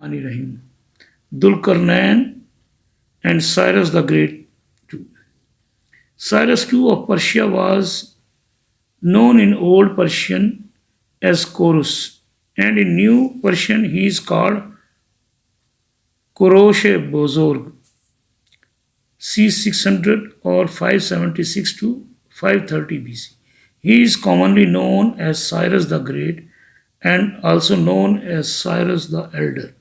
Rahim. Dulkarnain and Cyrus the Great too. Cyrus II of Persia was known in Old Persian as Korus, and in New Persian he is called Koroshe Bozorg, c. 600 or 576 to 530 BC. He is commonly known as Cyrus the Great and also known as Cyrus the Elder.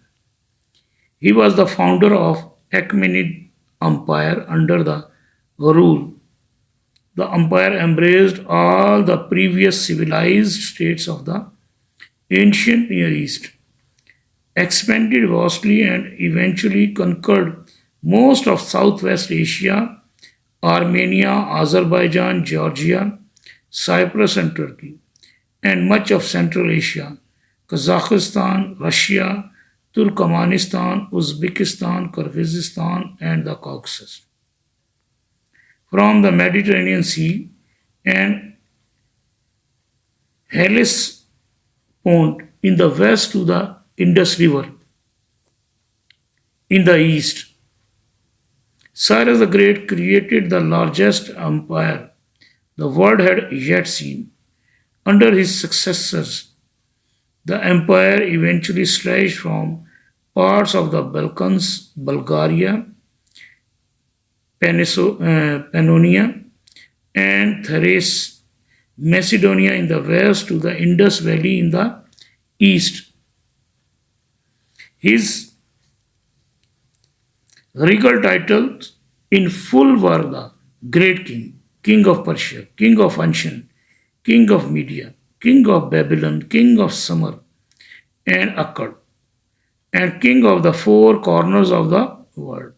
He was the founder of Achaemenid Empire under the rule. The empire embraced all the previous civilized states of the ancient Near East, expanded vastly, and eventually conquered most of Southwest Asia, Armenia, Azerbaijan, Georgia, Cyprus, and Turkey, and much of Central Asia, Kazakhstan, Russia, Turkmenistan, Uzbekistan, Kyrgyzstan, and the Caucasus. From the Mediterranean Sea and Hellespont in the west to the Indus River in the east. Cyrus the Great created the largest empire the world had yet seen. Under his successors, the empire eventually stretched from parts of the Balkans, Bulgaria, Pannonia, and Thrace, Macedonia in the west to the Indus Valley in the east. His regal titles in full were the Great King, King of Persia, King of Anshan, King of Media, King of Babylon, King of Sumer and Akkad, and King of the four corners of the world.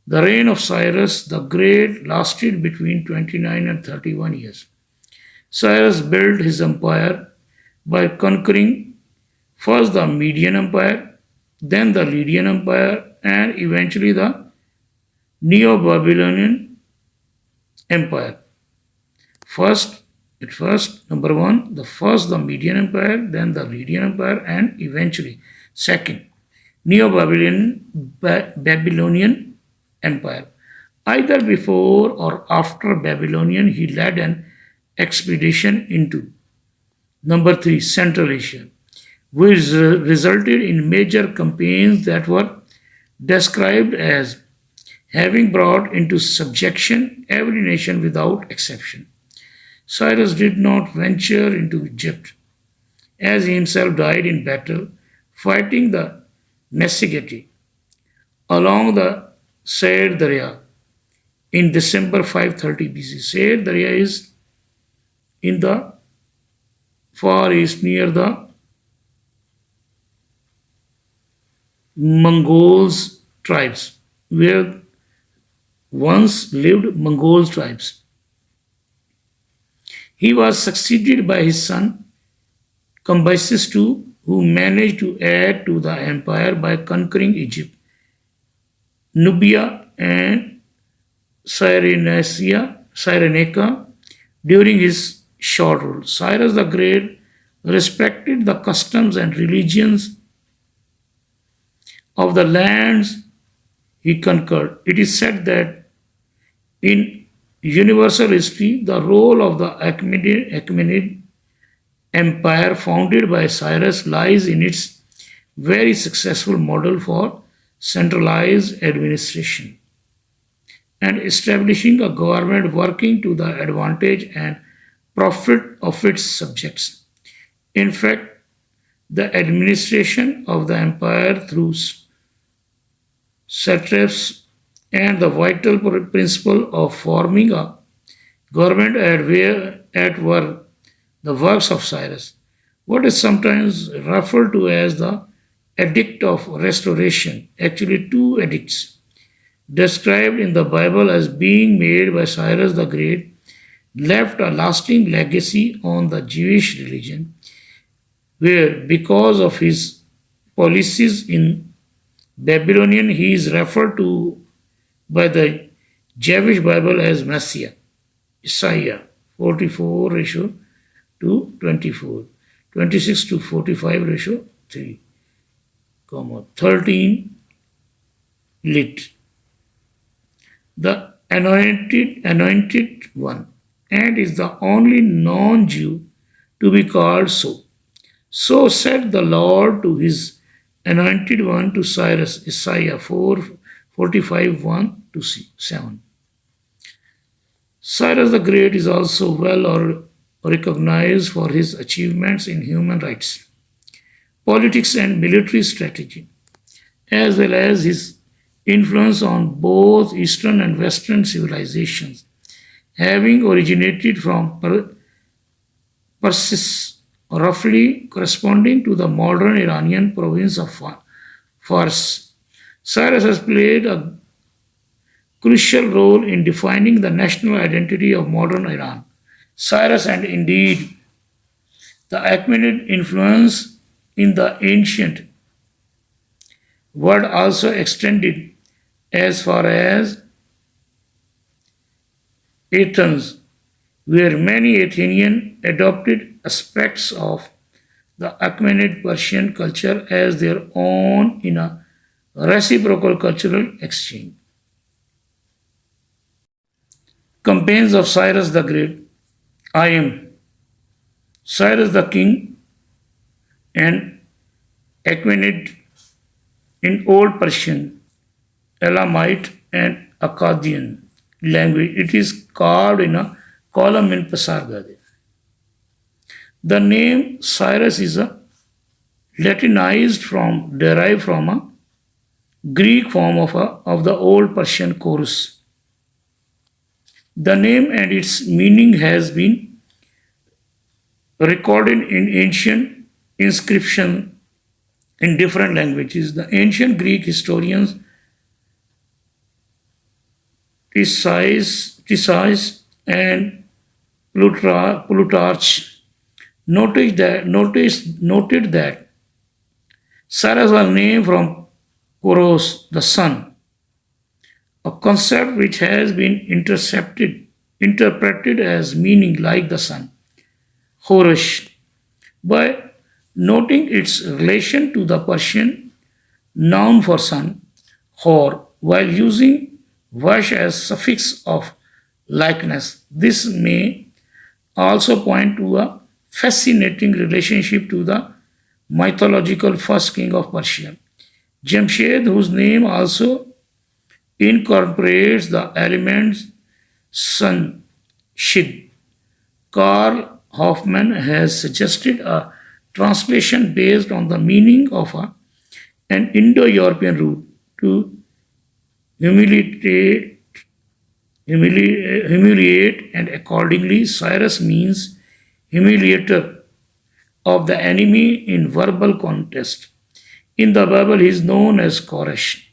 The reign of Cyrus the Great lasted between 29 and 31 years. Cyrus built his empire by conquering first the Median Empire, then the Lydian Empire, and eventually the Neo-Babylonian Empire. Number one, the Median Empire, then the Lydian Empire, and eventually, second, Neo-Babylonian Empire. Either before or after Babylonian, he led an expedition into number three, Central Asia, which resulted in major campaigns that were described as having brought into subjection every nation without exception. Cyrus did not venture into Egypt, as he himself died in battle fighting the Massagetae along the Sair Darya in December 530 BC. Sair Darya is in the far east near the Mongols tribes, where once lived Mongol tribes. He was succeeded by his son Cambyses II, who managed to add to the empire by conquering Egypt, Nubia, and Cyrenaica during his short rule. Cyrus the Great respected the customs and religions of the lands he conquered. It is said that in universal history, the role of the Achaemenid Empire founded by Cyrus lies in its very successful model for centralized administration and establishing a government working to the advantage and profit of its subjects. In fact, the administration of the empire through satraps and the vital principle of forming a government were the works of Cyrus. What is sometimes referred to as the Edict of Restoration, actually two edicts, described in the Bible as being made by Cyrus the Great, left a lasting legacy on the Jewish religion, where because of his policies in Babylonian, he is referred to by the Jewish Bible as Messiah, Isaiah 44 ratio to 24, 26 to 45 ratio 3. 13 lit. The anointed one, and is the only non-Jew to be called so. So said the Lord to his anointed one, to Cyrus, Isaiah 4:45 1 to 7. Cyrus the Great is also well recognized for his achievements in human rights, politics, and military strategy, as well as his influence on both Eastern and Western civilizations, having originated from Persis, roughly corresponding to the modern Iranian province of Fars. Cyrus has played a crucial role in defining the national identity of modern Iran. Cyrus, and indeed the Achaemenid influence in the ancient world, also extended as far as Athens, where many Athenians adopted aspects of the Achaemenid Persian culture as their own in a reciprocal cultural exchange. Campaigns of Cyrus the Great. I am Cyrus the king and Achaemenid in Old Persian, Elamite, and Akkadian language. It is carved in a column in Pasargade. The name Cyrus is a derived from a Greek form of the Old Persian chorus. The name and its meaning has been recorded in ancient inscriptions in different languages. The ancient Greek historians Thesis and Plutarch noted that Cyrus was named from Koros, the sun, a concept which has been interpreted as meaning like the sun, Horish, by noting its relation to the Persian noun for sun, Hor, while using Vash as suffix of likeness. This may also point to a fascinating relationship to the mythological first king of Persia, Jamshed, whose name also incorporates the elements sun, shid. Karl Hoffman has suggested a translation based on the meaning of an Indo-European root to humiliate, and accordingly Cyrus means humiliator of the enemy in verbal contest. In the Bible he is known as Koresh.